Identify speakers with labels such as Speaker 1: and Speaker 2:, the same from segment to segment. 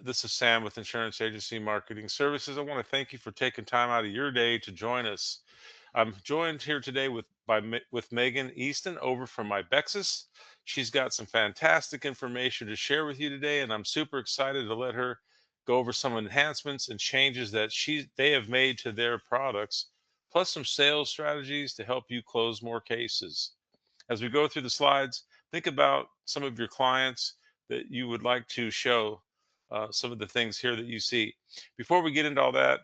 Speaker 1: This is Sam with Insurance Agency Marketing Services. I want to thank you for taking time out of your day to join us. I'm joined here today with Megan Easton over from Ibexis. She's got some fantastic information to share with you today, and I'm super excited to let her go over some enhancements and changes that they have made to their products, plus some sales strategies to help you close more cases. As we go through the slides, think about some of your clients that you would like to show some of the things here that you see. Before we get into all that,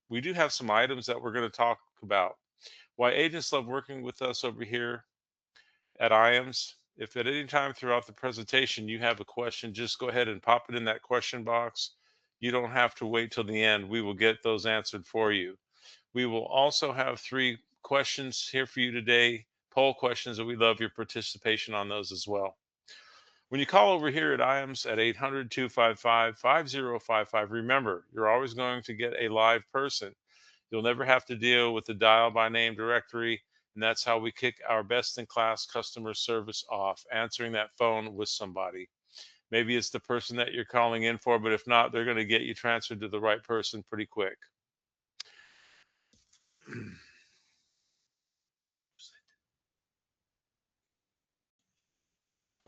Speaker 1: we do have some items that we're going to talk about. Why agents love working with us over here at IAMS. If at any time throughout the presentation you have a question, just go ahead and pop it in that question box. You don't have to wait till the end. We will get those answered for you. We will also have three questions here for you today, poll questions, and we love your participation on those as well. When you call over here at IAMS at 800-255-5055, remember, you're always going to get a live person. You'll never have to deal with the dial by name directory. And that's how we kick our best in class customer service off, answering that phone with somebody. Maybe it's the person that you're calling in for, but if not, they're going to get you transferred to the right person pretty quick.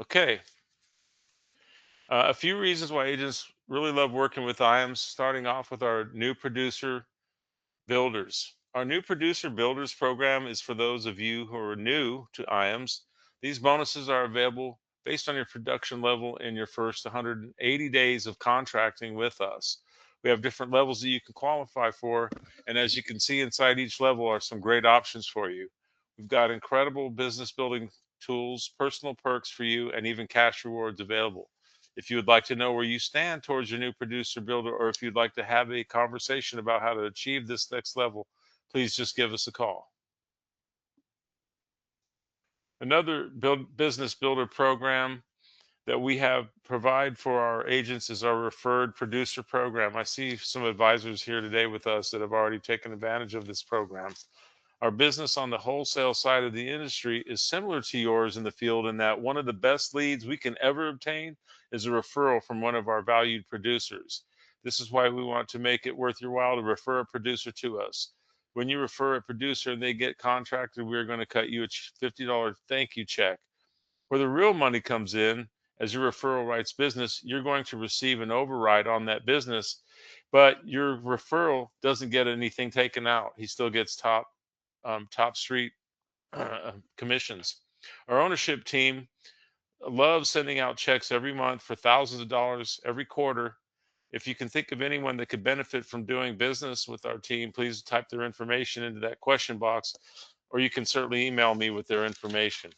Speaker 1: Okay. A few reasons why agents really love working with IAMS, starting off with our new producer builders. Our new producer builders program is for those of you who are new to IAMS. These bonuses are available based on your production level in your first 180 days of contracting with us. We have different levels that you can qualify for, and as you can see inside each level are some great options for you. We've got incredible business building tools, personal perks for you, and even cash rewards available. If you would like to know where you stand towards your new producer builder, or if you'd like to have a conversation about how to achieve this next level, please just give us a call. Another business builder program that we have provide for our agents is our referred producer program. I see some advisors here today with us that have already taken advantage of this program. Our business on the wholesale side of the industry is similar to yours in the field in that one of the best leads we can ever obtain is a referral from one of our valued producers. This is why we want to make it worth your while to refer a producer to us. When you refer a producer and they get contracted, we're going to cut you a $50 thank you check. Where the real money comes in, as your referral writes business, you're going to receive an override on that business, but your referral doesn't get anything taken out. He still gets top street commissions. Our ownership team loves sending out checks every month for thousands of dollars every quarter. If you can think of anyone that could benefit from doing business with our team, please type their information into that question box, or you can certainly email me with their information.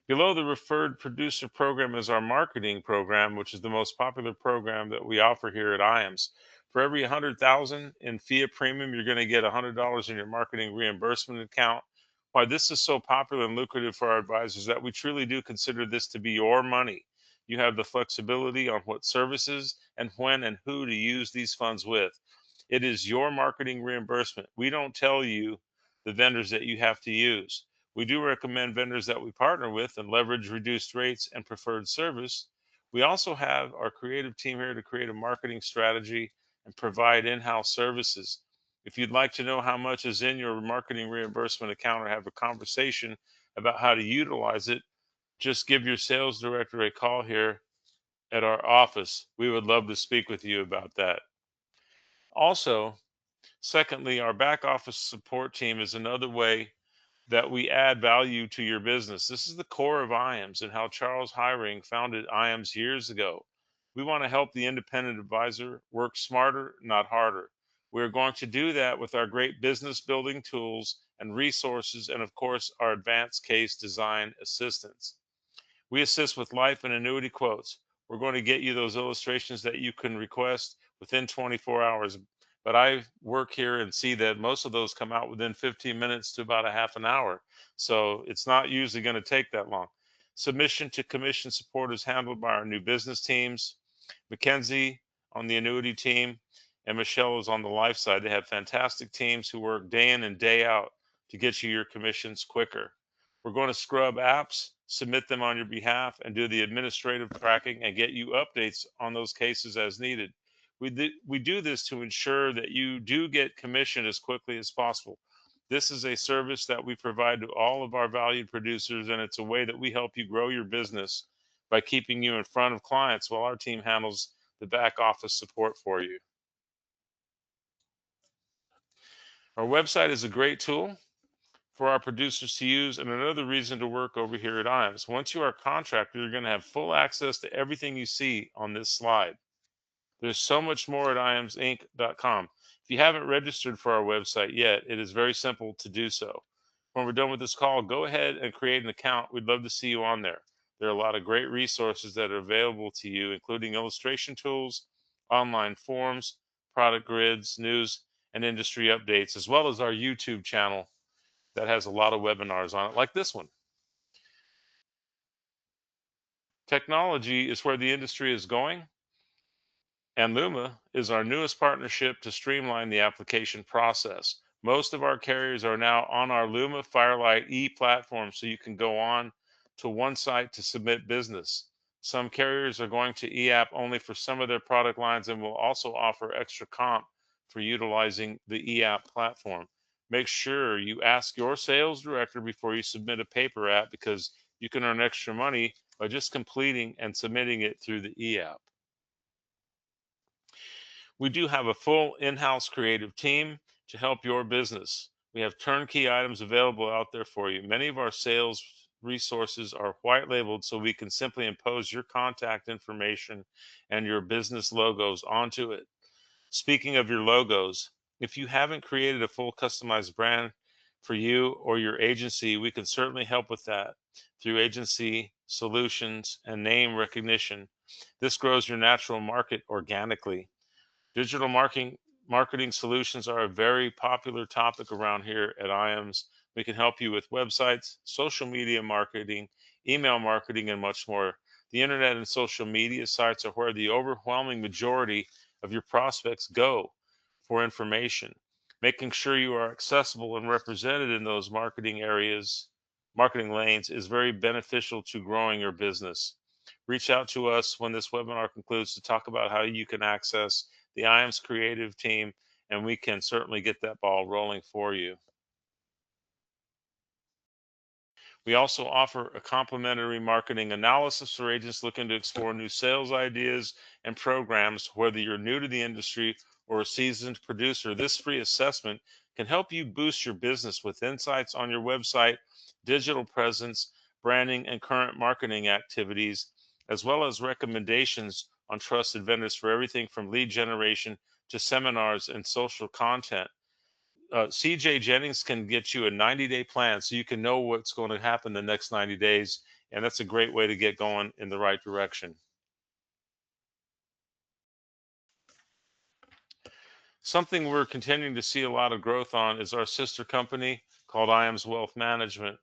Speaker 1: Below the referred producer program is our marketing program, which is the most popular program that we offer here at IAMS. For every 100,000 in FIA premium, you're going to get $100 in your marketing reimbursement account. Why this is so popular and lucrative for our advisors that we truly do consider this to be your money. You have the flexibility on what services and when and who to use these funds with. It is your marketing reimbursement. We don't tell you the vendors that you have to use. We do recommend vendors that we partner with and leverage reduced rates and preferred service. We also have our creative team here to create a marketing strategy and provide in-house services. If you'd like to know how much is in your marketing reimbursement account or have a conversation about how to utilize it, just give your sales director a call here at our office. We would love to speak with you about that. Also, secondly, our back office support team is another way that we add value to your business. This is the core of IAMS and how Charles Hiring founded IAMS years ago. We want to help the independent advisor work smarter, not harder. We're going to do that with our great business building tools and resources, and of course, our advanced case design assistance. We assist with life and annuity quotes. We're going to get you those illustrations that you can request within 24 hours. But I work here and see that most of those come out within 15 minutes to about a half an hour. So it's not usually going to take that long. Submission to commission support is handled by our new business teams. Mackenzie on the annuity team and Michelle is on the life side. They have fantastic teams who work day in and day out to get you your commissions quicker. We're going to scrub apps, submit them on your behalf, and do the administrative tracking and get you updates on those cases as needed. We do this to ensure that you do get commission as quickly as possible. This is a service that we provide to all of our valued producers, and it's a way that we help you grow your business by keeping you in front of clients while our team handles the back office support for you. Our website is a great tool for our producers to use, and another reason to work over here at IAMS. Once you are a contractor, you're going to have full access to everything you see on this slide. There's so much more at iamsinc.com. If you haven't registered for our website yet, it is very simple to do so. When we're done with this call, go ahead and create an account. We'd love to see you on there. There are a lot of great resources that are available to you, including illustration tools, online forums, product grids, news, and industry updates, as well as our YouTube channel that has a lot of webinars on it, like this one. Technology is where the industry is going, and Luma is our newest partnership to streamline the application process. Most of our carriers are now on our Luma Firelight E platform, so you can go on to one site to submit business. Some carriers are going to eApp only for some of their product lines and will also offer extra comp for utilizing the eApp platform. Make sure you ask your sales director before you submit a paper app, because you can earn extra money by just completing and submitting it through the eApp. We do have a full in-house creative team to help your business. We have turnkey items available out there for you. Many of our sales resources are white labeled, so we can simply impose your contact information and your business logos onto it. Speaking of your logos, if you haven't created a full customized brand for you or your agency, we can certainly help with that through agency solutions and name recognition. This grows your natural market organically. Digital marketing solutions are a very popular topic around here at IAMS. We can help you with websites, social media marketing, email marketing, and much more. The internet and social media sites are where the overwhelming majority of your prospects go for information. Making sure you are accessible and represented in those marketing areas, marketing lanes, is very beneficial to growing your business. Reach out to us when this webinar concludes to talk about how you can access the IAMS creative team, and we can certainly get that ball rolling for you. We also offer a complimentary marketing analysis for agents looking to explore new sales ideas and programs. Whether you're new to the industry or a seasoned producer, this free assessment can help you boost your business with insights on your website, digital presence, branding, and current marketing activities, as well as recommendations on trusted vendors for everything from lead generation to seminars and social content. CJ Jennings can get you a 90-day plan so you can know what's going to happen the next 90 days. And that's a great way to get going in the right direction. Something we're continuing to see a lot of growth on is our sister company called IAMS Wealth Management.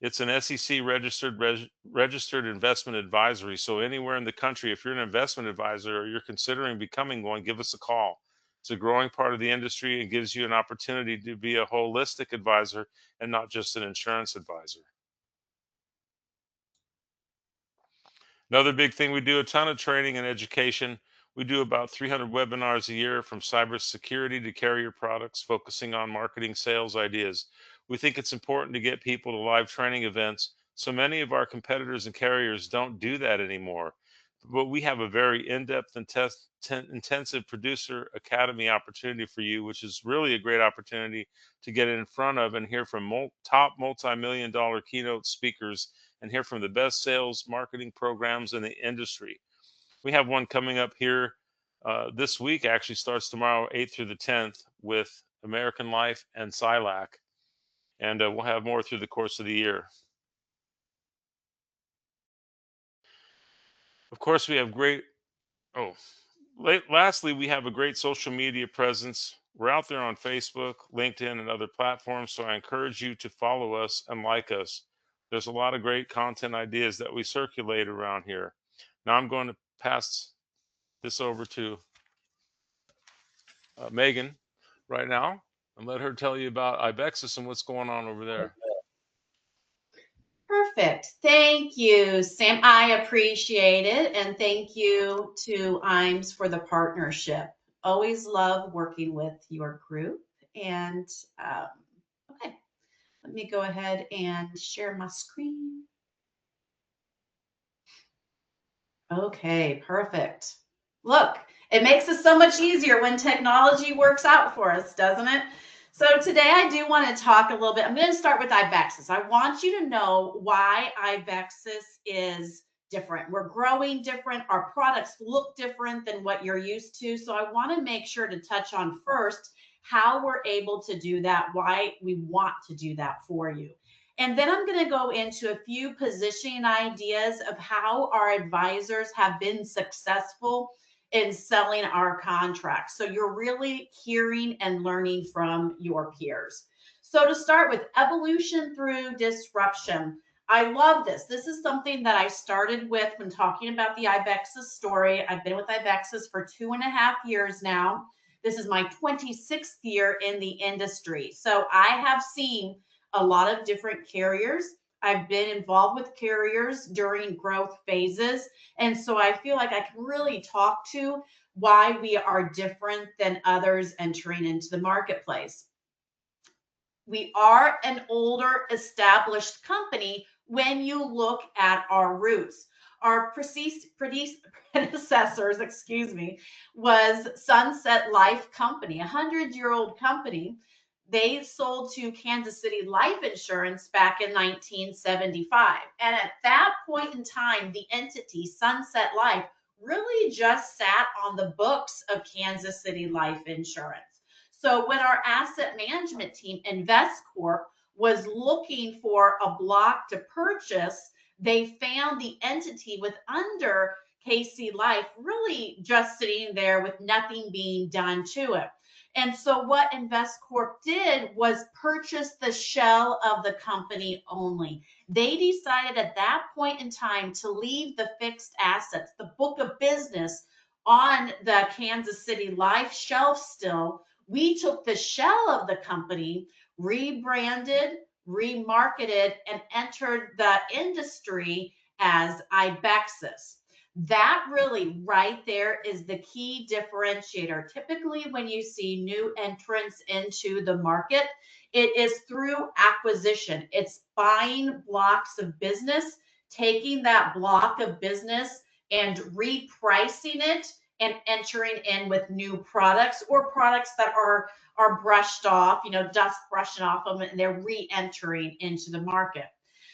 Speaker 1: It's an SEC registered investment advisory. So anywhere in the country, if you're an investment advisor or you're considering becoming one, give us a call. It's a growing part of the industry and gives you an opportunity to be a holistic advisor and not just an insurance advisor. Another big thing, we do a ton of training and education. We do about 300 webinars a year, from cybersecurity to carrier products, focusing on marketing sales ideas. We think it's important to get people to live training events. So many of our competitors and carriers don't do that anymore. But we have a very in-depth and intensive producer academy opportunity for you, which is really a great opportunity to get in front of and hear from top multi-million dollar keynote speakers and hear from the best sales marketing programs in the industry. We have one coming up here this week, actually starts tomorrow, 8th through the 10th, with American Life and SILAC. And we'll have more through the course of the year. Of course, we have lastly, we have a great social media presence. We're out there on Facebook, LinkedIn, and other platforms, so I encourage you to follow us and like us. There's a lot of great content ideas that we circulate around here. Now I'm going to pass this over to Megan right now and let her tell you about Ibexis and what's going on over there.
Speaker 2: Perfect. Thank you, Sam. I appreciate it. And thank you to IMES for the partnership. Always love working with your group. And okay, let me go ahead and share my screen. Okay, perfect. Look, it makes it so much easier when technology works out for us, doesn't it? So today I do want to talk a little bit. I'm going to start with Ibexis. I want you to know why Ibexis is different. We're growing different. Our products look different than what you're used to. So I want to make sure to touch on first how we're able to do that, why we want to do that for you. And then I'm going to go into a few positioning ideas of how our advisors have been successful in selling our contracts. So you're really hearing and learning from your peers. So to start with, evolution through disruption. I love this. This is something that I started with when talking about the Ibexis story. I've been with Ibexis for 2.5 years now. This is my 26th year in the industry. So I have seen a lot of different carriers. I've been involved with carriers during growth phases. And so I feel like I can really talk to why we are different than others entering into the marketplace. We are an older established company when you look at our roots. Our predecessors, was Sunset Life Company, a 100-year-old company. They sold to Kansas City Life Insurance back in 1975. And at that point in time, the entity, Sunset Life, really just sat on the books of Kansas City Life Insurance. So when our asset management team, InvestCorp, was looking for a block to purchase, they found the entity with under KC Life really just sitting there with nothing being done to it. And so what InvestCorp did was purchase the shell of the company only. They decided at that point in time to leave the fixed assets, the book of business, on the Kansas City Life shelf still. We took the shell of the company, rebranded, remarketed, and entered the industry as Ibexis. That really right there is the key differentiator. Typically, when you see new entrants into the market, it is through acquisition. It's buying blocks of business, taking that block of business and repricing it and entering in with new products or products that are brushed off, dust brushing off them, and they're re-entering into the market.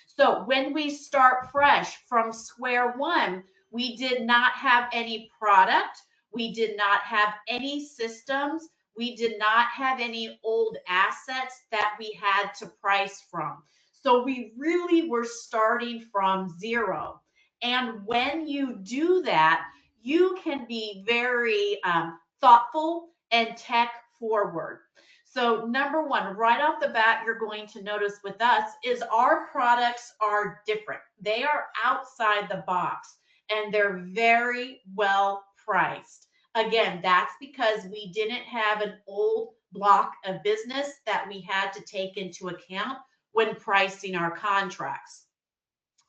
Speaker 2: So when we start fresh from square one, we did not have any product, we did not have any systems, we did not have any old assets that we had to price from. So we really were starting from zero. And when you do that, you can be very thoughtful and tech forward. So number one, right off the bat, you're going to notice with us is our products are different. They are outside the box and they're very well priced. Again, that's because we didn't have an old block of business that we had to take into account when pricing our contracts.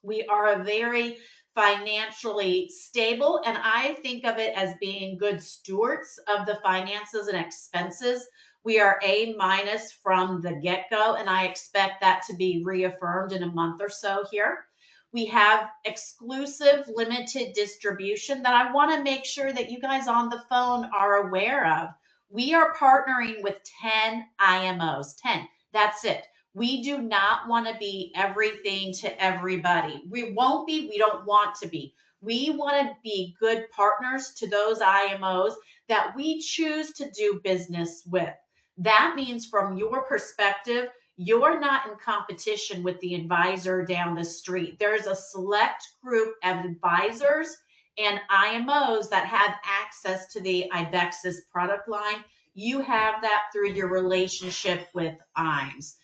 Speaker 2: We are a very financially stable, and I think of it as being good stewards of the finances and expenses. We are A minus from the get-go, and I expect that to be reaffirmed in a month or so here. We have exclusive limited distribution that I want to make sure that you guys on the phone are aware of. We are partnering with 10 IMOs, 10. That's it. We do not want to be everything to everybody. We won't be, we don't want to be. We want to be good partners to those IMOs that we choose to do business with. That means from your perspective, you're not in competition with the advisor down the street. There's a select group of advisors and IMOs that have access to the Ibexis product line. You have that through your relationship with IMES.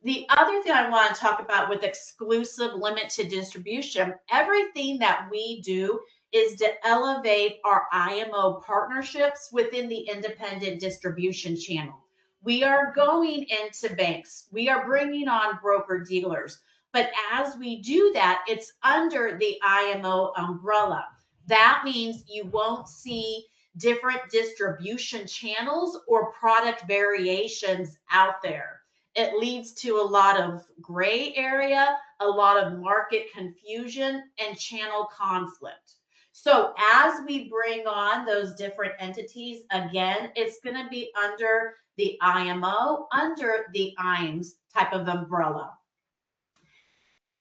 Speaker 2: The other thing I want to talk about with exclusive limited distribution, everything that we do is to elevate our IMO partnerships within the independent distribution channel. We are going into banks. We are bringing on broker dealers. But as we do that, it's under the IMO umbrella. That means you won't see different distribution channels or product variations out there. It leads to a lot of gray area, a lot of market confusion, and channel conflict. So as we bring on those different entities, again, it's going to be under the IMO, under the IAMS type of umbrella.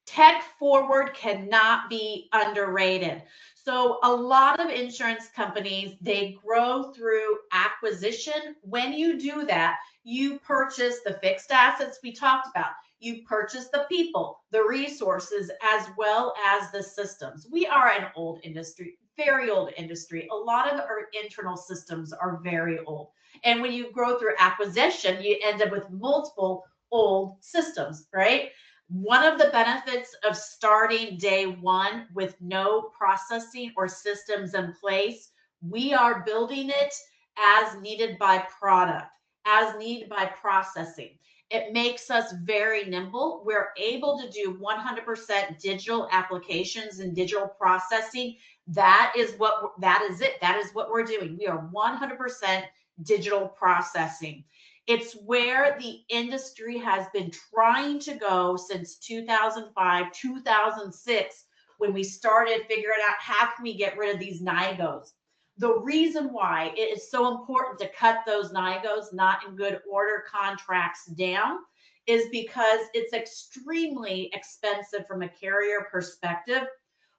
Speaker 2: Tech forward cannot be underrated. So a lot of insurance companies, they grow through acquisition. When you do that, you purchase the fixed assets we talked about. You purchase the people, the resources, as well as the systems. We are an old industry, very old industry. A lot of our internal systems are very old. And when you grow through acquisition, you end up with multiple old systems, right? One of the benefits of starting day one with no processing or systems in place, we are building it as needed by product, as needed by processing. It makes us very nimble. We're able to do 100% digital applications and digital processing. That is what that is it. That is what we're doing. We are 100% digital processing. It's where the industry has been trying to go since 2005, 2006, when we started figuring out how can we get rid of these NIGOs. The reason why it is so important to cut those NIGOs, not in good order contracts, down is because it's extremely expensive from a carrier perspective.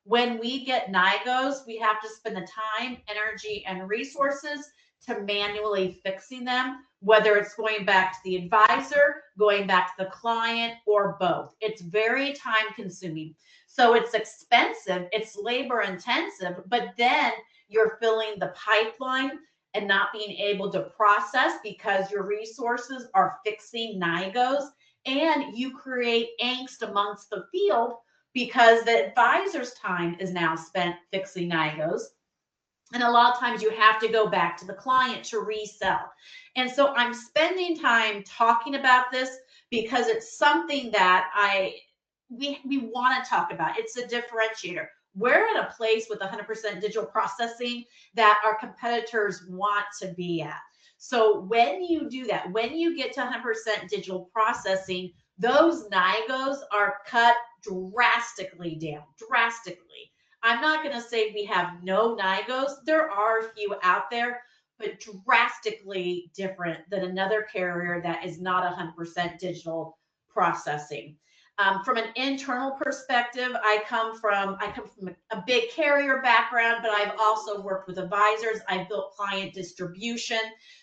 Speaker 2: When we get NIGOs, we have to spend the time, energy, and resources to manually fixing them, whether it's going back to the advisor, going back to the client, or both. It's very time consuming. So it's expensive, it's labor intensive, but then you're filling the pipeline and not being able to process because your resources are fixing NIGOs, and you create angst amongst the field because the advisor's time is now spent fixing NIGOs. And a lot of times you have to go back to the client to resell. And so I'm spending time talking about this because it's something that we want to talk about. It's a differentiator. We're at a place with 100% digital processing that our competitors want to be at. So when you do that, when you get to 100% digital processing, those NIGOs are cut drastically down, drastically. I'm not going to say we have no NIGOs. There are a few out there, but drastically different than another carrier that is not 100% digital processing. From an internal perspective, I come from a big carrier background, but I've also worked with advisors. I've built client distribution.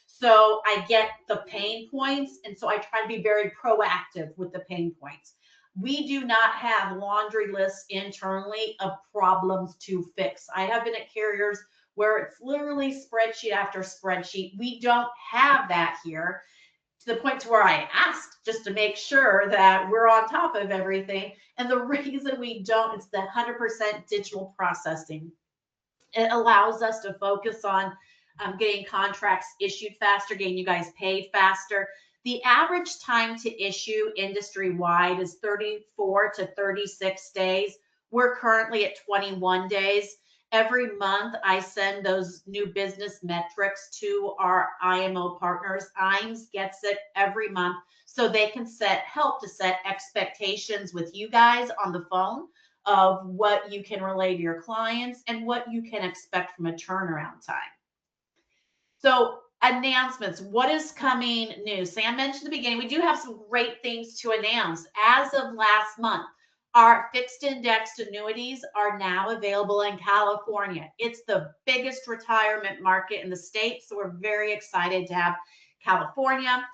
Speaker 2: So I get the pain points. And so I try to be very proactive with the pain points. We do not have laundry lists internally of problems to fix. I have been at carriers where it's literally spreadsheet after spreadsheet. We don't have that here, to the point to where I asked just to make sure that we're on top of everything. And the reason we don't is the 100% digital processing. It allows us to focus on getting contracts issued faster, getting you guys paid faster. The average time to issue industry-wide is 34 to 36 days. We're currently at 21 days. Every month, I send those new business metrics to our IMO partners. IAMS gets it every month so they can help to set expectations with you guys on the phone of what you can relay to your clients and what you can expect from a turnaround time. So announcements, what is coming new? Sam mentioned at the beginning, we do have some great things to announce. As of last month, our fixed indexed annuities are now available in California. It's the biggest retirement market in the state, so we're very excited to have California.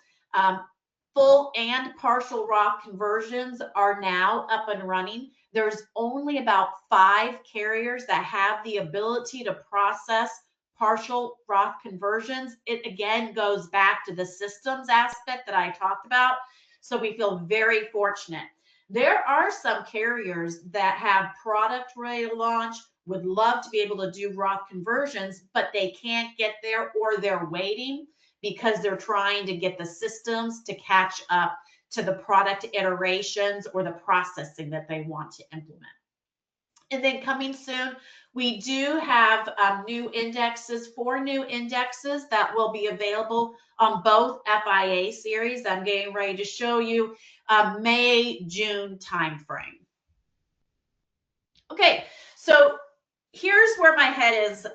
Speaker 2: Full and partial Roth conversions are now up and running. There's only about 5 carriers that have the ability to process partial Roth conversions. It again goes back to the systems aspect that I talked about. So we feel very fortunate. There are some carriers that have product ready to launch, would love to be able to do Roth conversions, but they can't get there, or they're waiting because they're trying to get the systems to catch up to the product iterations or the processing that they want to implement. And then coming soon, we do have new indexes, 4 new indexes that will be available on both FIA series. I'm getting ready to show you May, June timeframe. Okay, so here's where my head is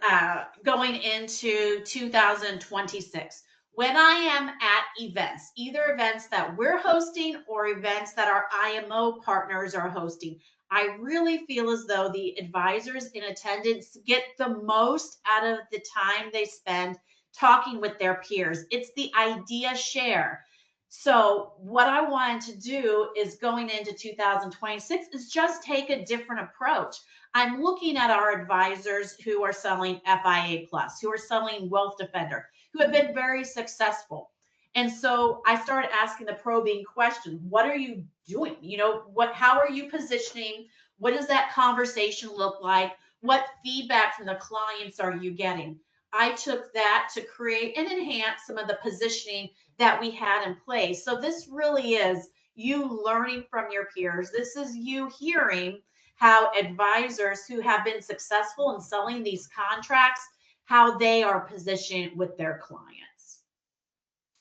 Speaker 2: going into 2026. When I am at events, either events that we're hosting or events that our IMO partners are hosting, I really feel as though the advisors in attendance get the most out of the time they spend talking with their peers. It's the idea share. So what I wanted to do is going into 2026 is just take a different approach. I'm looking at our advisors who are selling FIA Plus, who are selling Wealth Defender, who have been very successful. And so I started asking the probing question, what are you doing? You know, how are you positioning? What does that conversation look like? What feedback from the clients are you getting? I took that to create and enhance some of the positioning that we had in place. So this really is you learning from your peers. This is you hearing how advisors who have been successful in selling these contracts, how they are positioned with their clients.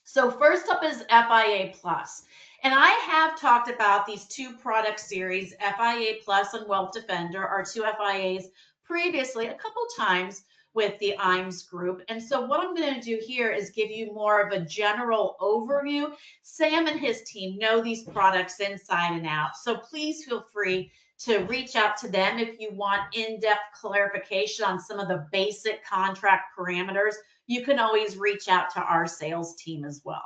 Speaker 2: So first up is FIA Plus. And I have talked about these 2 product series, FIA Plus and Wealth Defender, our 2 FIAs previously a couple times with the IMS group. And so what I'm going to do here is give you more of a general overview. Sam and his team know these products inside and out. So please feel free to reach out to them if you want in-depth clarification on some of the basic contract parameters. You can always reach out to our sales team as well.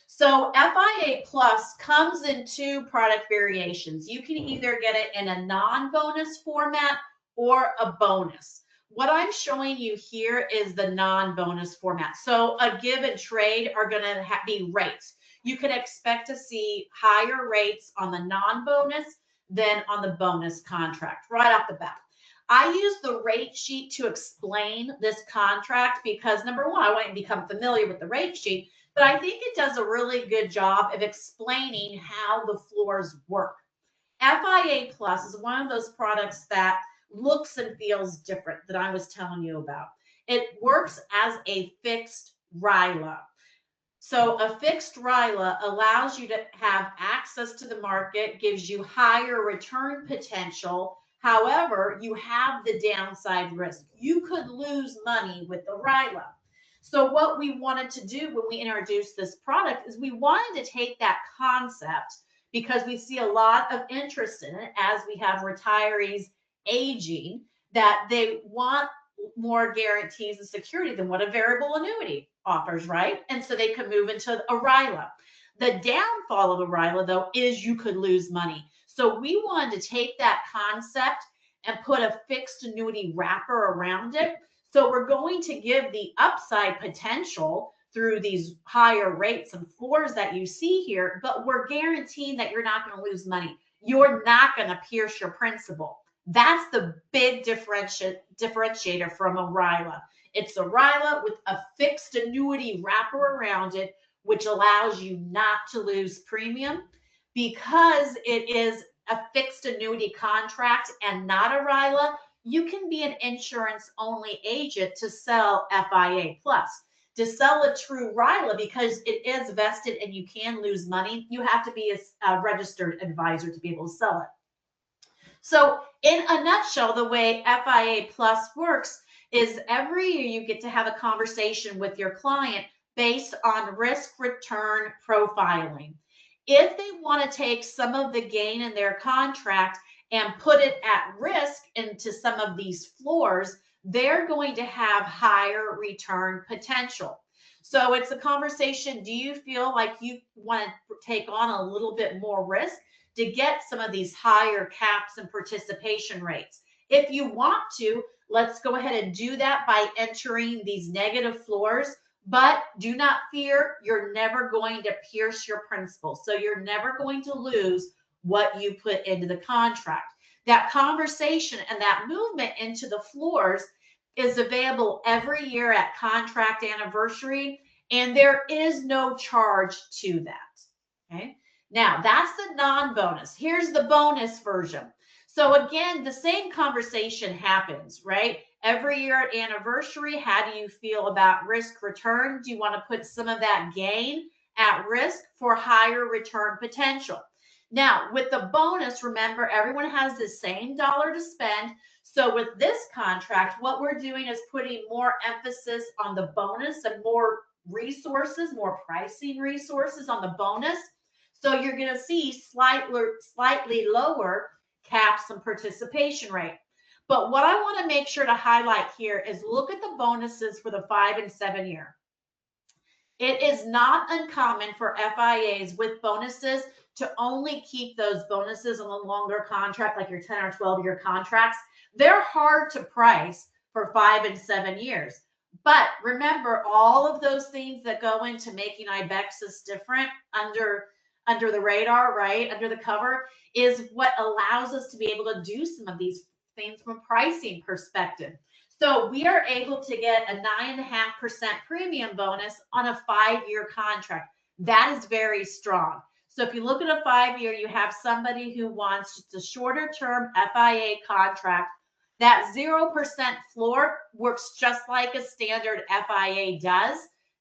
Speaker 2: So FIA Plus comes in 2 product variations. You can either get it in a non-bonus format or a bonus. What I'm showing you here is the non-bonus format. So a give and trade are going to be rates. You can expect to see higher rates on the non-bonus than on the bonus contract right off the bat. I use the rate sheet to explain this contract because number one, I want you to become familiar with the rate sheet, but I think it does a really good job of explaining how the floors work. FIA Plus is one of those products that looks and feels different that I was telling you about. It works as a fixed RILA. So a fixed RILA allows you to have access to the market, gives you higher return potential. However, you have the downside risk. You could lose money with the RILA. So what we wanted to do when we introduced this product is we wanted to take that concept because we see a lot of interest in it as we have retirees aging, that they want more guarantees and security than what a variable annuity offers, right? And so they could move into a RILA. The downfall of a RILA, though, is you could lose money. So we wanted to take that concept and put a fixed annuity wrapper around it. So we're going to give the upside potential through these higher rates and floors that you see here, but we're guaranteeing that you're not going to lose money. You're not going to pierce your principal. That's the big differentiator from a RILA. It's a RILA with a fixed annuity wrapper around it, which allows you not to lose premium. Because it is a fixed annuity contract and not a RILA, you can be an insurance-only agent to sell FIA Plus. To sell a true RILA, because it is vested and you can lose money, you have to be a registered advisor to be able to sell it. So in a nutshell, the way FIA Plus works is every year you get to have a conversation with your client based on risk return profiling. If they want to take some of the gain in their contract and put it at risk into some of these floors, they're going to have higher return potential. So it's a conversation. Do you feel like you want to take on a little bit more risk to get some of these higher caps and participation rates? If you want to, let's go ahead and do that by entering these negative floors. But do not fear, you're never going to pierce your principal. So you're never going to lose what you put into the contract. That conversation and that movement into the floors is available every year at contract anniversary, and there is no charge to that. Okay. Now, that's the non-bonus. Here's the bonus version. So again, the same conversation happens, right? Every year at anniversary, how do you feel about risk return? Do you want to put some of that gain at risk for higher return potential? Now, with the bonus, remember, everyone has the same dollar to spend. So with this contract, what we're doing is putting more emphasis on the bonus and more resources, more pricing resources on the bonus. So you're going to see slightly lower caps and participation rate. But what I want to make sure to highlight here is look at the bonuses for the 5 and 7 year. It is not uncommon for FIAs with bonuses to only keep those bonuses on a longer contract, like your 10 or 12-year contracts. They're hard to price for 5 and 7 years. But remember, all of those things that go into making Ibexis different under the radar, right, under the cover, is what allows us to be able to do some of these things from a pricing perspective. So we are able to get a 9.5% premium bonus on a 5-year contract. That is very strong. So if you look at a 5-year, you have somebody who wants just a shorter term FIA contract. That 0% floor works just like a standard FIA does.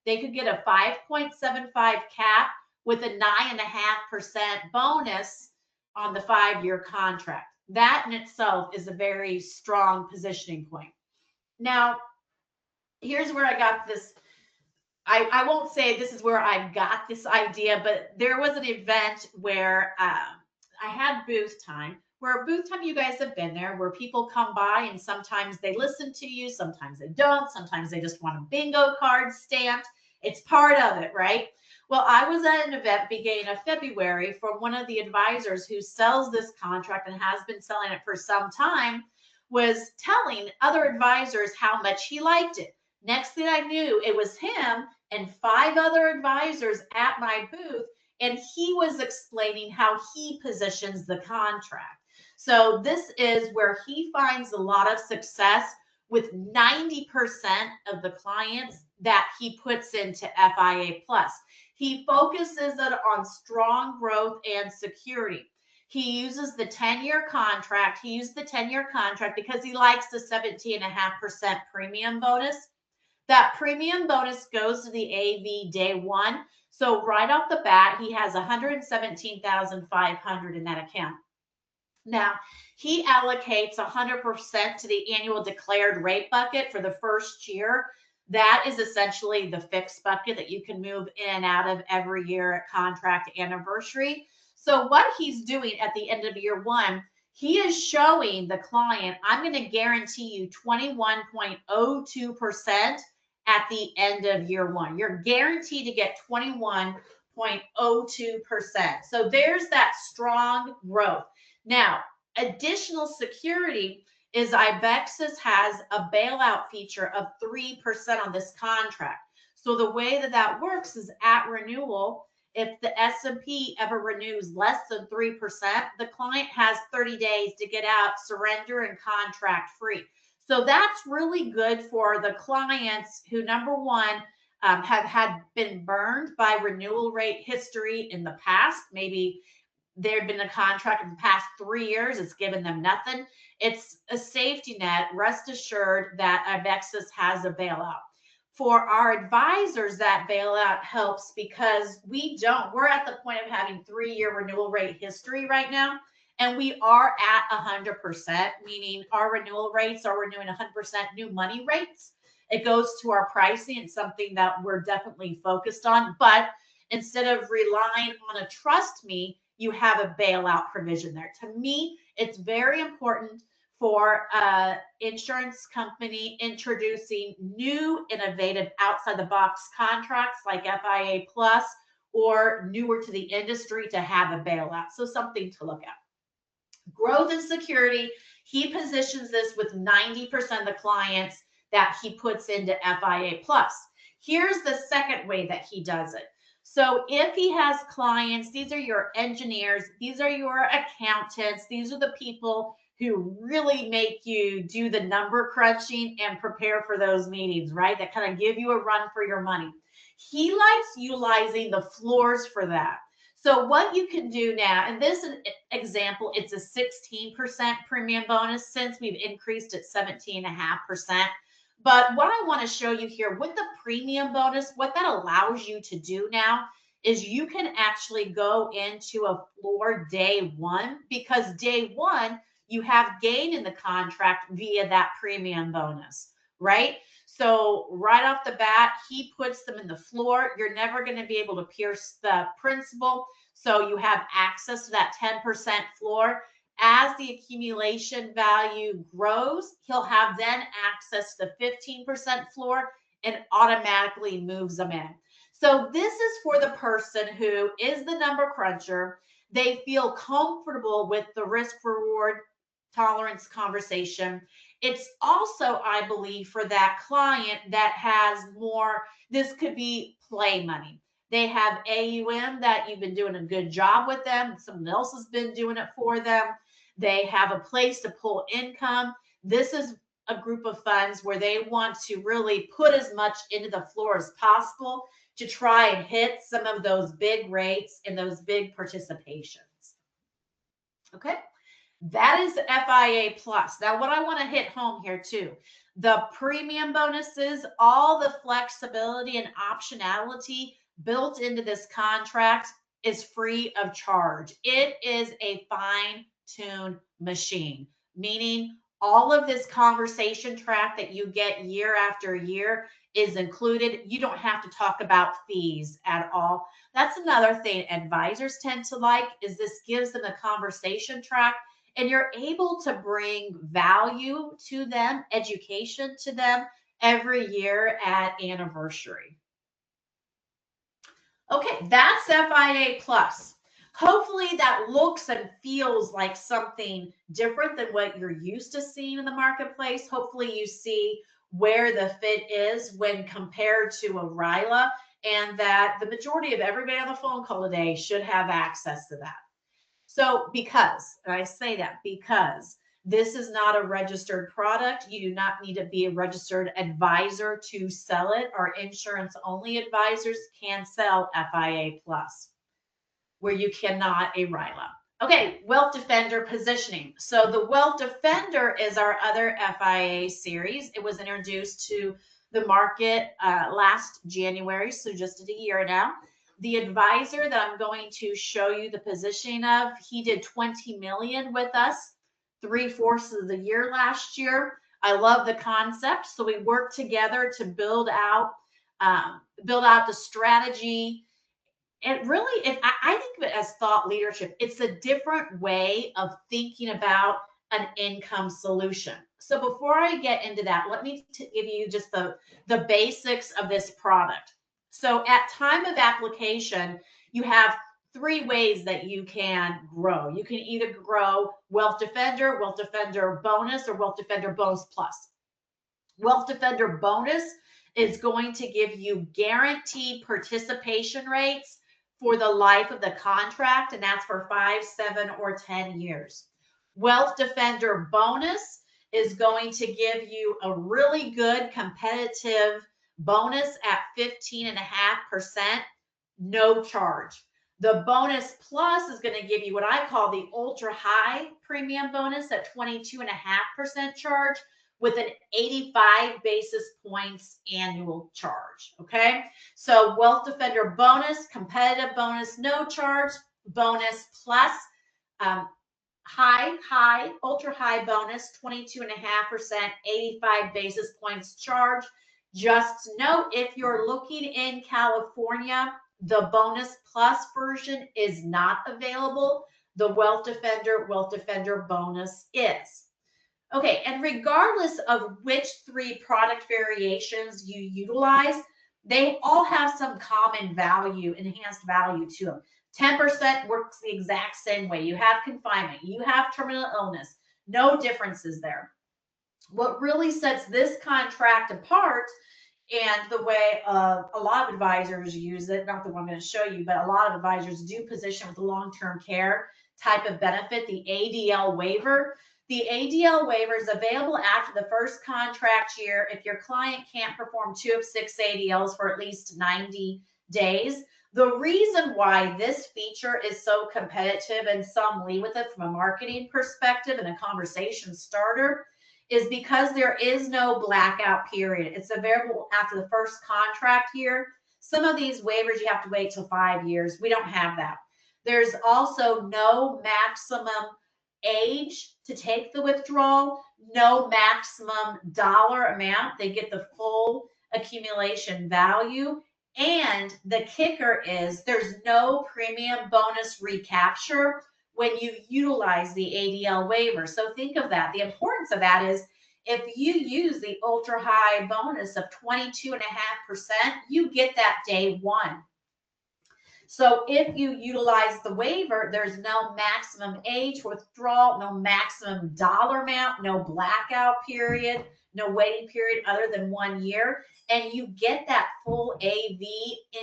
Speaker 2: They could get a 5.75 cap with a 9.5% bonus on the 5-year contract. That in itself is a very strong positioning point. Now, here's where I got this. I won't say this is where I got this idea, but there was an event where I had booth time. Where booth time, you guys have been there, where people come by and sometimes they listen to you, sometimes they don't, sometimes they just want a bingo card stamped. It's part of it, right? Well, I was at an event beginning of February from one of the advisors who sells this contract and has been selling it for some time, was telling other advisors how much he liked it. Next thing I knew, it was him and 5 other advisors at my booth, and he was explaining how he positions the contract. So this is where he finds a lot of success with 90% of the clients that he puts into FIA Plus. He focuses it on strong growth and security. He uses the 10-year contract. He used the 10-year contract because he likes the 17.5% premium bonus. That premium bonus goes to the AV day one. So right off the bat, he has $117,500 in that account. Now, he allocates 100% to the annual declared rate bucket for the first year. That is essentially the fixed bucket that you can move in and out of every year at contract anniversary. So what he's doing at the end of year one, he is showing the client, I'm going to guarantee you 21.02% at the end of year one. You're guaranteed to get 21.02%. So there's that strong growth. Now, additional security is Ibexis has a bailout feature of 3% on this contract. So the way that that works is at renewal, if the S&P ever renews less than 3%, the client has 30 days to get out, surrender, and contract free. So that's really good for the clients who, number one, have been burned by renewal rate history in the past. Maybe there'd been a contract in the past 3 years, it's given them nothing. It's a safety net. Rest assured that Ibexis has a bailout. For our advisors, that bailout helps because we're at the point of having 3-year renewal rate history right now. And we are at 100%, meaning our renewal rates are renewing 100% new money rates. It goes to our pricing. It's something that we're definitely focused on. But instead of relying on a trust me, you have a bailout provision there. To me, it's very important for an insurance company introducing new, innovative, outside the box contracts like FIA Plus or newer to the industry to have a bailout. So something to look at. Growth and security, he positions this with 90% of the clients that he puts into FIA Plus. Here's the second way that he does it. So if he has clients, these are your engineers, these are your accountants, these are the people who really make you do the number crunching and prepare for those meetings, right? That kind of give you a run for your money. He likes utilizing the floors for that. So what you can do now, and this example, it's a 16% premium bonus since we've increased it 17.5%. But what I want to show you here with the premium bonus, what that allows you to do now is you can actually go into a floor day one, because day one, you have gain in the contract via that premium bonus, right? So right off the bat, he puts them in the floor. You're never going to be able to pierce the principal. So you have access to that 10% floor. As the accumulation value grows, he'll have then access to the 15% floor and automatically moves them in. So this is for the person who is the number cruncher. They feel comfortable with the risk reward tolerance conversation. It's also, I believe, for that client that has more, this could be play money. They have AUM that you've been doing a good job with them. Someone else has been doing it for them. They have a place to pull income. This is a group of funds where they want to really put as much into the floor as possible to try and hit some of those big rates and those big participations. Okay. That is FIA Plus. Now, what I want to hit home here too, the premium bonuses, all the flexibility and optionality built into this contract is free of charge. It is a fine-tuned machine, meaning all of this conversation track that you get year after year is included. You don't have to talk about fees at all. That's another thing advisors tend to like, is this gives them a conversation track, and you're able to bring value to them, education to them every year at anniversary. Okay, that's FIA Plus. Hopefully that looks and feels like something different than what you're used to seeing in the marketplace. Hopefully you see where the fit is when compared to a RILA, and that the majority of everybody on the phone call today should have access to that. So because, and I say that because this is not a registered product, you do not need to be a registered advisor to sell it. Our insurance only advisors can sell FIA Plus, where you cannot a RILA. Okay, Wealth Defender positioning. So the Wealth Defender is our other FIA series. It was introduced to the market last January, so just a year now. The advisor that I'm going to show you the positioning of, he did 20 million with us 3/4 of the year last year. I love the concept. So we worked together to build out the strategy. It really, I think of it as thought leadership. It's a different way of thinking about an income solution. So before I get into that, let me give you just the basics of this product. So at time of application, you have 3 ways that you can grow. You can either grow Wealth Defender Bonus, or Wealth Defender Bonus Plus. Wealth Defender Bonus is going to give you guaranteed participation rates for the life of the contract, and that's for 5, 7, or 10 years. Wealth Defender Bonus is going to give you a really good competitive bonus at 15.5%, no charge. The Bonus Plus is going to give you what I call the ultra high premium bonus at 22.5% charge, with an 85 basis points annual charge. Okay, so Wealth Defender Bonus, competitive bonus, no charge. Bonus Plus, ultra high bonus, 22.5%, 85 basis points charge. Just note, if you're looking in California, the Bonus Plus version is not available. The Wealth Defender Bonus is. Okay, and regardless of which 3 product variations you utilize, they all have some common value, enhanced value to them. 10% works the exact same way. You have confinement, you have terminal illness, no differences there. What really sets this contract apart, and the way a lot of advisors use it, not the one I'm going to show you, but a lot of advisors do position with the long-term care type of benefit, the ADL waiver. The ADL waiver is available after the first contract year if your client can't perform 2 of 6 ADLs for at least 90 days. The reason why this feature is so competitive and some lead with it from a marketing perspective and a conversation starter is because there is no blackout period. It's available after the first contract year. Some of these waivers you have to wait till 5 years. We don't have that. There's also no maximum age to take the withdrawal, no maximum dollar amount. They get the full accumulation value. And the kicker is there's no premium bonus recapture when you utilize the ADL waiver. So think of that. The importance of that is if you use the ultra high bonus of 22.5%, you get that day one. So if you utilize the waiver, there's no maximum age withdrawal, no maximum dollar amount, no blackout period, no waiting period other than 1 year. And you get that full AV,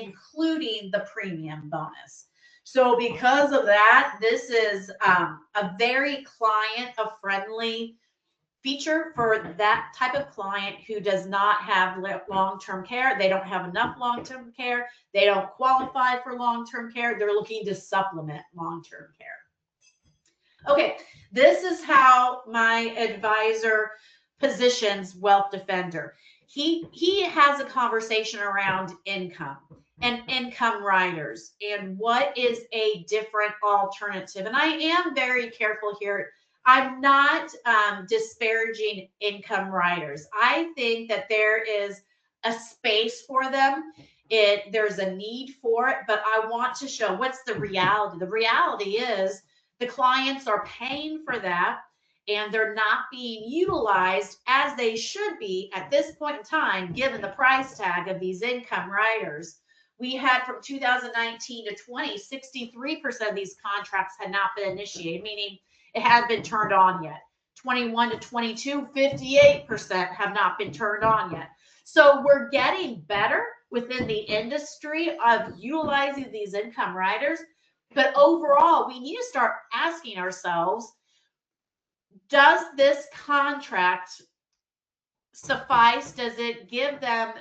Speaker 2: including the premium bonus. So because of that, this is a very client-friendly feature for that type of client who does not have long-term care. They don't have enough long-term care. They don't qualify for long-term care. They're looking to supplement long-term care. Okay, this is how my advisor positions Wealth Defender. He has a conversation around income and income riders and what is a different alternative. And I am very careful here. I'm not disparaging income riders. I think that there is a space for them. There's a need for it, but I want to show what's the reality. The reality is the clients are paying for that and they're not being utilized as they should be at this point in time, given the price tag of these income riders. We had from 2019 to 20, 63% of these contracts had not been initiated, meaning it hadn't been turned on yet. 21 to 22, 58% have not been turned on yet. So we're getting better within the industry of utilizing these income riders. But overall, we need to start asking ourselves, does this contract suffice? Does it give them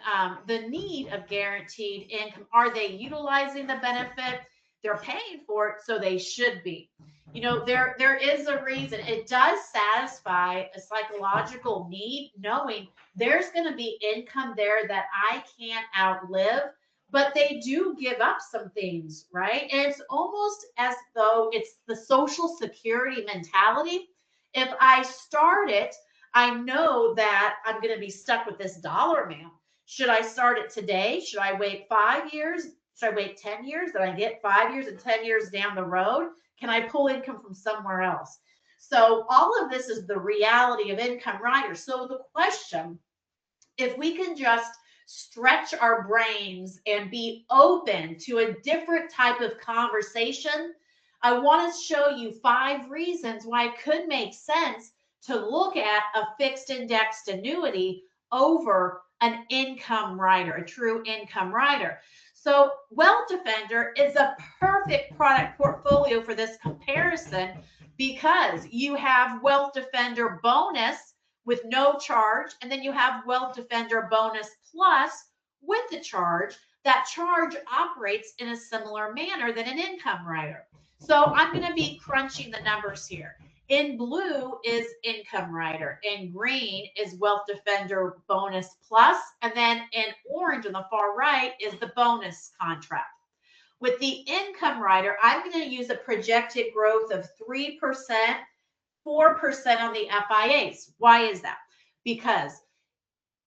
Speaker 2: the need of guaranteed income? Are they utilizing the benefit? They're paying for it, so they should be. You know, there is a reason. It does satisfy a psychological need, knowing there's going to be income there that I can't outlive, but they do give up some things, right? And it's almost as though it's the Social Security mentality. If I start it, I know that I'm going to be stuck with this dollar amount. Should I start it today? Should I wait 5 years? Should I wait 10 years? Did I get 5 years and 10 years down the road? Can I pull income from somewhere else? So all of this is the reality of income riders. So the question, if we can just stretch our brains and be open to a different type of conversation, I want to show you 5 reasons why it could make sense to look at a fixed indexed annuity over an income rider, a true income rider. So Wealth Defender is a perfect product portfolio for this comparison because you have Wealth Defender bonus with no charge, and then you have Wealth Defender bonus plus with the charge. That charge operates in a similar manner than an income rider. So I'm going to be crunching the numbers here. In blue is income rider. In green is Wealth Defender bonus plus. And then in orange on the far right is the bonus contract. With the income rider, I'm going to use a projected growth of 3%, 4% on the FIAs. Why is that? Because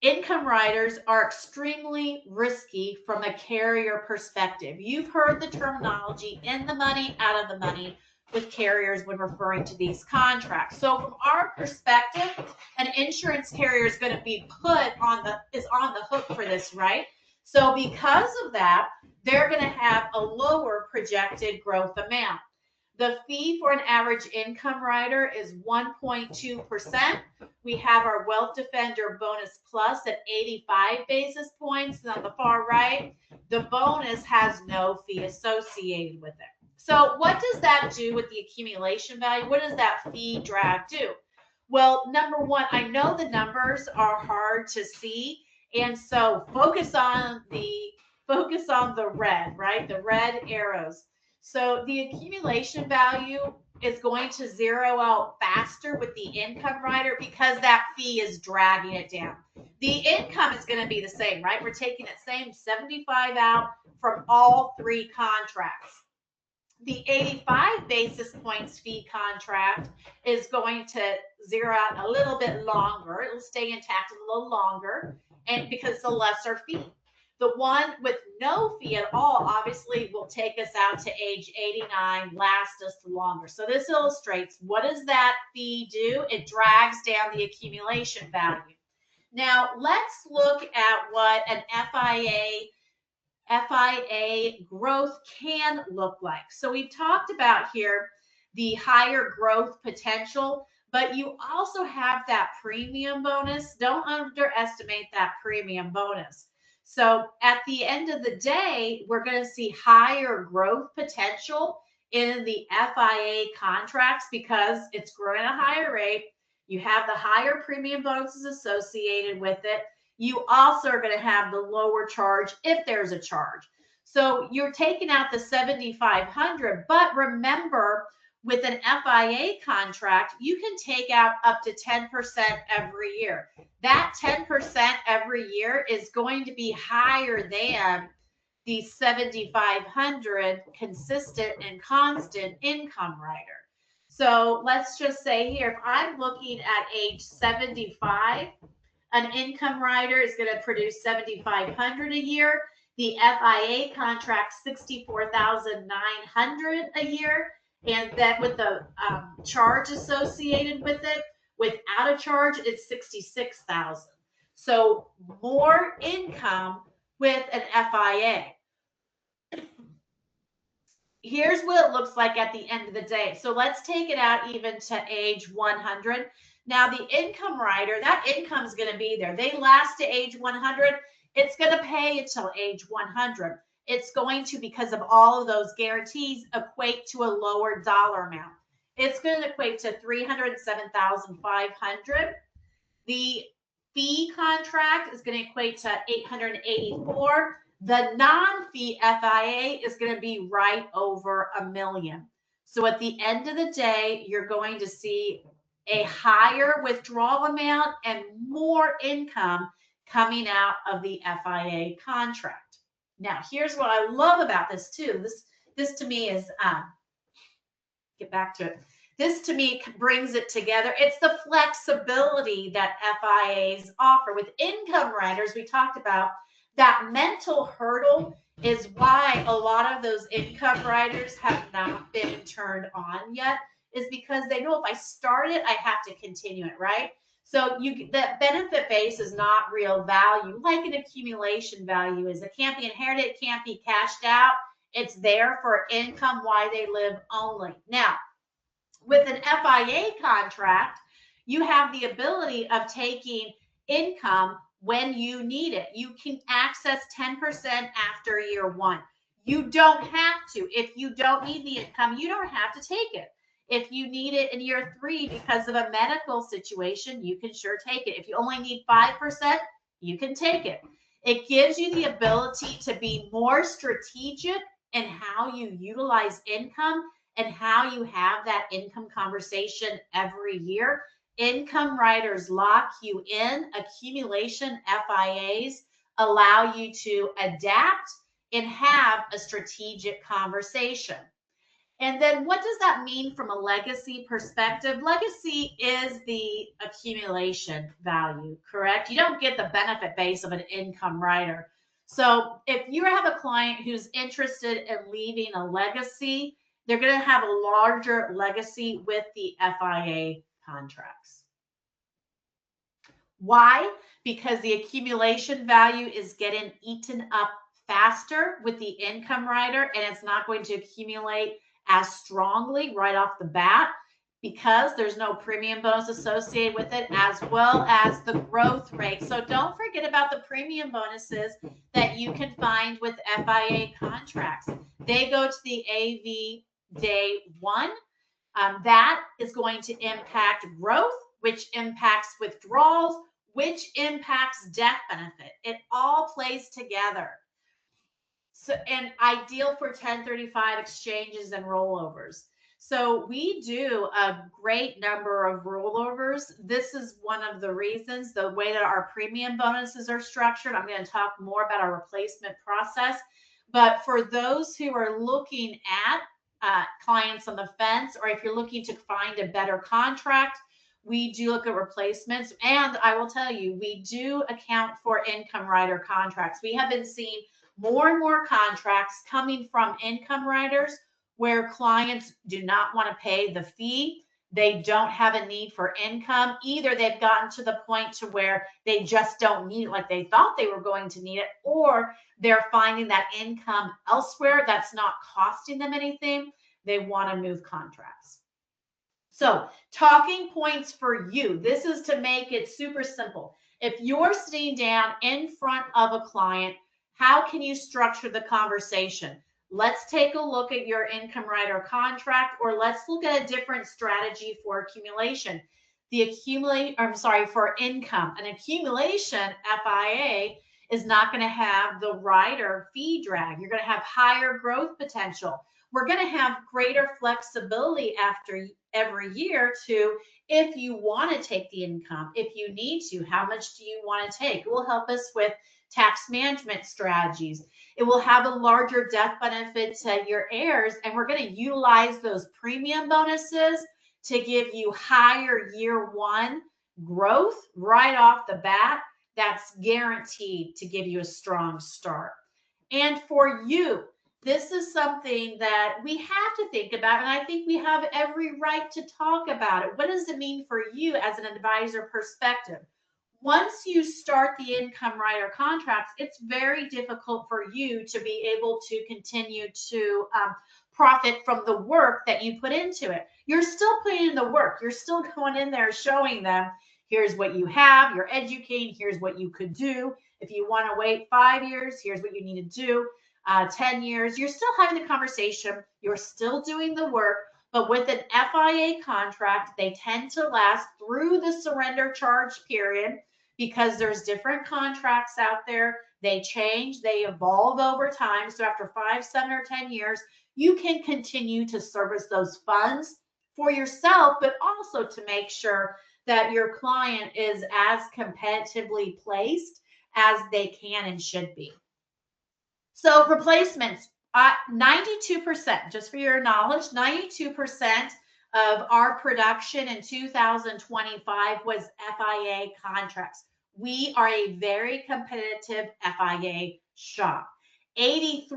Speaker 2: income riders are extremely risky from a carrier perspective. You've heard the terminology in the money, out of the money with carriers when referring to these contracts. So from our perspective, an insurance carrier is going to be on the hook for this, right? So because of that, they're going to have a lower projected growth amount. The fee for an average income rider is 1.2%. We have our Wealth Defender bonus plus at 85 basis points. And on the far right, the bonus has no fee associated with it. So what does that do with the accumulation value? What does that fee drag do? Well, number one, I know the numbers are hard to see. And so focus on the focus on the red, right? The red arrows. So the accumulation value is going to zero out faster with the income rider because that fee is dragging it down. The income is going to be the same, right? We're taking that same 75 out from all three contracts. The 85 basis points fee contract is going to zero out a little bit longer. It'll stay intact a little longer, and because it's a lesser fee. The one with no fee at all obviously will take us out to age 89, last us longer. So this illustrates, what does that fee do? It drags down the accumulation value. Now let's look at what an FIA growth can look like. So we've talked about here the higher growth potential, but you also have that premium bonus. Don't underestimate that premium bonus. So at the end of the day, we're going to see higher growth potential in the FIA contracts because it's growing at a higher rate. You have the higher premium bonuses associated with it. You also are going to have the lower charge if there's a charge. So you're taking out the 7,500, but remember, with an FIA contract, you can take out up to 10% every year. That 10% every year is going to be higher than the 7,500 consistent and constant income rider. So let's just say here, if I'm looking at age 75, an income rider is going to produce 7,500 a year. The FIA contract 64,900 a year, and then with the charge associated with it, without a charge, it's 66,000. So more income with an FIA. Here's what it looks like at the end of the day. So let's take it out even to age 100. Now the income rider, that income is going to be there. They last to age 100. It's going to pay until age 100. It's going to, because of all of those guarantees, equate to a lower dollar amount. It's going to equate to $307,500. The fee contract is going to equate to $884,000. The non-fee FIA is going to be right over $1 million. So at the end of the day, you're going to see a higher withdrawal amount and more income coming out of the FIA contract. Now, here's what I love about this too. This to me is, get back to it. This to me brings it together. It's the flexibility that FIAs offer. With income riders, we talked about that mental hurdle is why a lot of those income riders have not been turned on yet, is because they know if I start it, I have to continue it, right? So that benefit base is not real value, like an accumulation value is. It can't be inherited, it can't be cashed out. It's there for income while they live only. Now, with an FIA contract, you have the ability of taking income when you need it. You can access 10% after year one. You don't have to. If you don't need the income, you don't have to take it. If you need it in year 3 because of a medical situation, you can sure take it. If you only need 5%, you can take it. It gives you the ability to be more strategic in how you utilize income and how you have that income conversation every year. Income riders lock you in. Accumulation FIAs allow you to adapt and have a strategic conversation. And then what does that mean from a legacy perspective? Legacy is the accumulation value, correct? You don't get the benefit base of an income rider. So if you have a client who's interested in leaving a legacy, they're going to have a larger legacy with the FIA contracts. Why? Because the accumulation value is getting eaten up faster with the income rider, and it's not going to accumulate as strongly right off the bat because there's no premium bonus associated with it, as well as the growth rate. So don't forget about the premium bonuses that you can find with FIA contracts. They go to the AV day 1. That is going to impact growth, which impacts withdrawals, which impacts death benefit. It all plays together. So, and ideal for 1035 exchanges and rollovers. So we do a great number of rollovers. This is one of the reasons, the way that our premium bonuses are structured. I'm going to talk more about our replacement process. But for those who are looking at clients on the fence, or if you're looking to find a better contract, we do look at replacements. And I will tell you, we do account for income rider contracts. We have been seeing more and more contracts coming from income riders where clients do not want to pay the fee. They don't have a need for income. Either they've gotten to the point to where they just don't need it like they thought they were going to need it, or they're finding that income elsewhere that's not costing them anything. They want to move contracts. So, talking points for you. This is to make it super simple. If you're sitting down in front of a client, how can you structure the conversation? Let's take a look at your income rider contract, or let's look at a different strategy for accumulation. For income. An accumulation FIA is not going to have the rider fee drag. You're going to have higher growth potential. We're going to have greater flexibility after every year to, if you want to take the income, if you need to, how much do you want to take? It will help us with tax management strategies. It will have a larger death benefit to your heirs, and we're going to utilize those premium bonuses to give you higher year one growth right off the bat. That's guaranteed to give you a strong start. And for you, this is something that we have to think about, and I think we have every right to talk about it. What does it mean for you as an advisor perspective? Once you start the income rider contracts, it's very difficult for you to be able to continue to profit from the work that you put into it. You're still putting in the work. You're still going in there showing them, here's what you have. You're educating. Here's what you could do. If you want to wait 5 years, here's what you need to do. 10 years, you're still having the conversation, you're still doing the work, but with an FIA contract, they tend to last through the surrender charge period because there's different contracts out there. They change, they evolve over time. So after 5, 7, or 10 years, you can continue to service those funds for yourself, but also to make sure that your client is as competitively placed as they can and should be. So replacements, 92%, just for your knowledge, 92% of our production in 2025 was FIA contracts. We are a very competitive FIA shop. 83%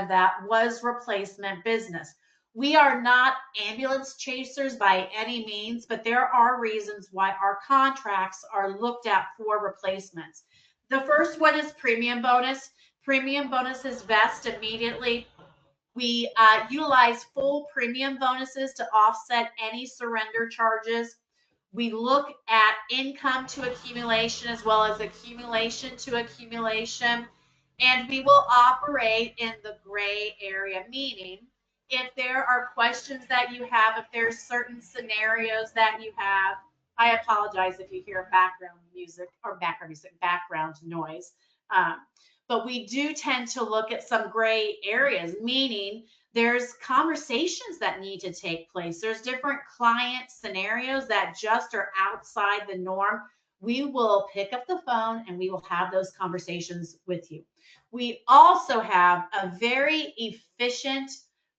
Speaker 2: of that was replacement business. We are not ambulance chasers by any means, but there are reasons why our contracts are looked at for replacements. The first one is premium bonus. Premium bonuses vest immediately. We utilize full premium bonuses to offset any surrender charges. We look at income to accumulation as well as accumulation to accumulation. And we will operate in the gray area, meaning if there are questions that you have, if there's certain scenarios that you have, I apologize if you hear background music or background noise. But we do tend to look at some gray areas, meaning there's conversations that need to take place. There's different client scenarios that just are outside the norm. We will pick up the phone and we will have those conversations with you. We also have a very efficient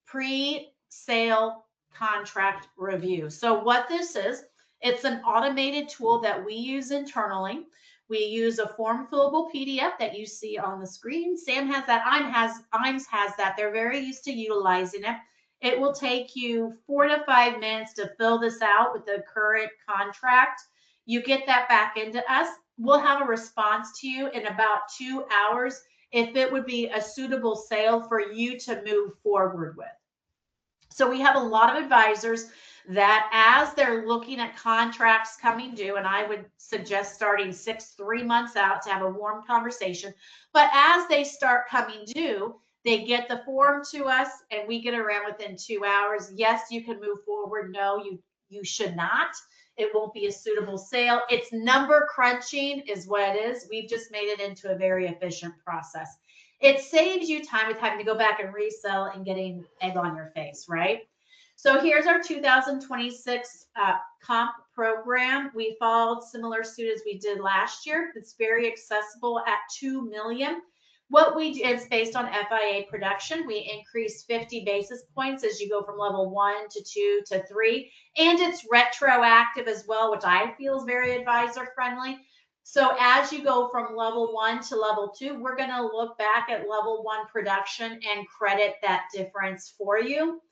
Speaker 2: pre-sale contract review. So what this is, it's an automated tool that we use internally. We use a form fillable PDF that you see on the screen. Sam has that, IMS has that. They're very used to utilizing it. It will take you 4 to 5 minutes to fill this out with the current contract. You get that back into us. We'll have a response to you in about 2 hours if it would be a suitable sale for you to move forward with. So we have a lot of advisors that as they're looking at contracts coming due, and I would suggest starting 3 months out to have a warm conversation, but as they start coming due, they get the form to us and we get around within 2 hours. Yes, you can move forward. No, you should not. It won't be a suitable sale. It's number crunching is what it is. We've just made it into a very efficient process. It saves you time with having to go back and resell and getting egg on your face, right? So here's our 2026 comp program. We followed similar suit as we did last year. It's very accessible at 2 million. What we do is based on FIA production. We increase 50 basis points as you go from level 1 to 2 to 3, and it's retroactive as well, which I feel is very advisor friendly. So as you go from level 1 to level 2, we're going to look back at level 1 production and credit that difference for you.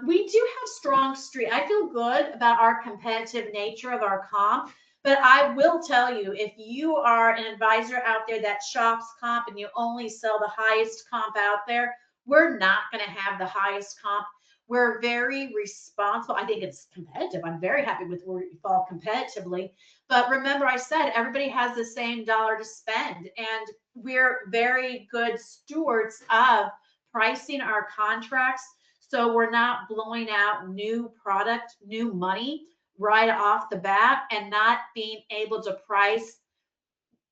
Speaker 2: We do have strong street. I feel good about our competitive nature of our comp, but I will tell you, if you are an advisor out there that shops comp and you only sell the highest comp out there, we're not going to have the highest comp. We're very responsible. I think it's competitive. I'm very happy with where we fall competitively. But remember, I said everybody has the same dollar to spend, and we're very good stewards of pricing our contracts so we're not blowing out new product, new money right off the bat and not being able to price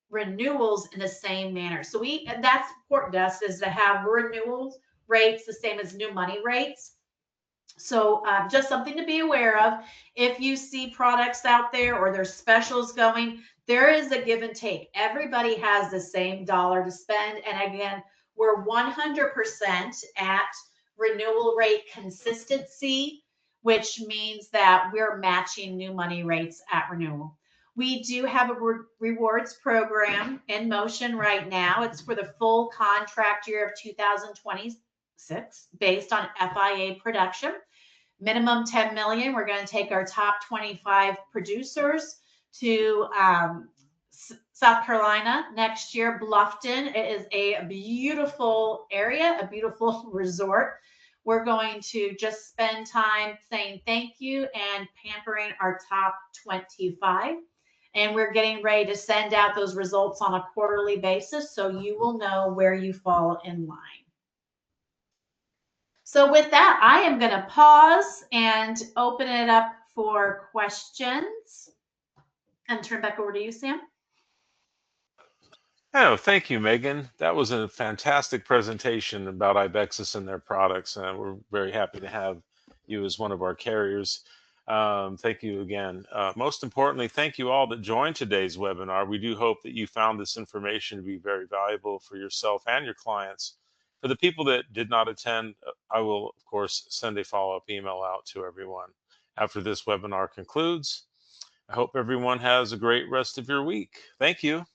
Speaker 2: renewals in the same manner. So that's important to us is to have renewals rates the same as new money rates. So just something to be aware of. If you see products out there or there's specials going, there is a give and take. Everybody has the same dollar to spend. And again, we're 100% at renewal rate consistency, which means that we're matching new money rates at renewal. We do have a rewards program in motion right now. It's for the full contract year of 2026 based on FIA production. Minimum 10 million. We're going to take our top 25 producers to South Carolina next year, Bluffton. It is a beautiful area, a beautiful resort. We're going to just spend time saying thank you and pampering our top 25. And we're getting ready to send out those results on a quarterly basis so you will know where you fall in line. So with that, I am going to pause and open it up for questions and turn back over to you, Sam.
Speaker 1: Oh, thank you, Megan. That was a fantastic presentation about Ibexis and their products. We're very happy to have you as one of our carriers. Thank you again. Most importantly, thank you all that joined today's webinar. We do hope that you found this information to be very valuable for yourself and your clients. For the people that did not attend, I will, of course, send a follow-up email out to everyone after this webinar concludes. I hope everyone has a great rest of your week. Thank you.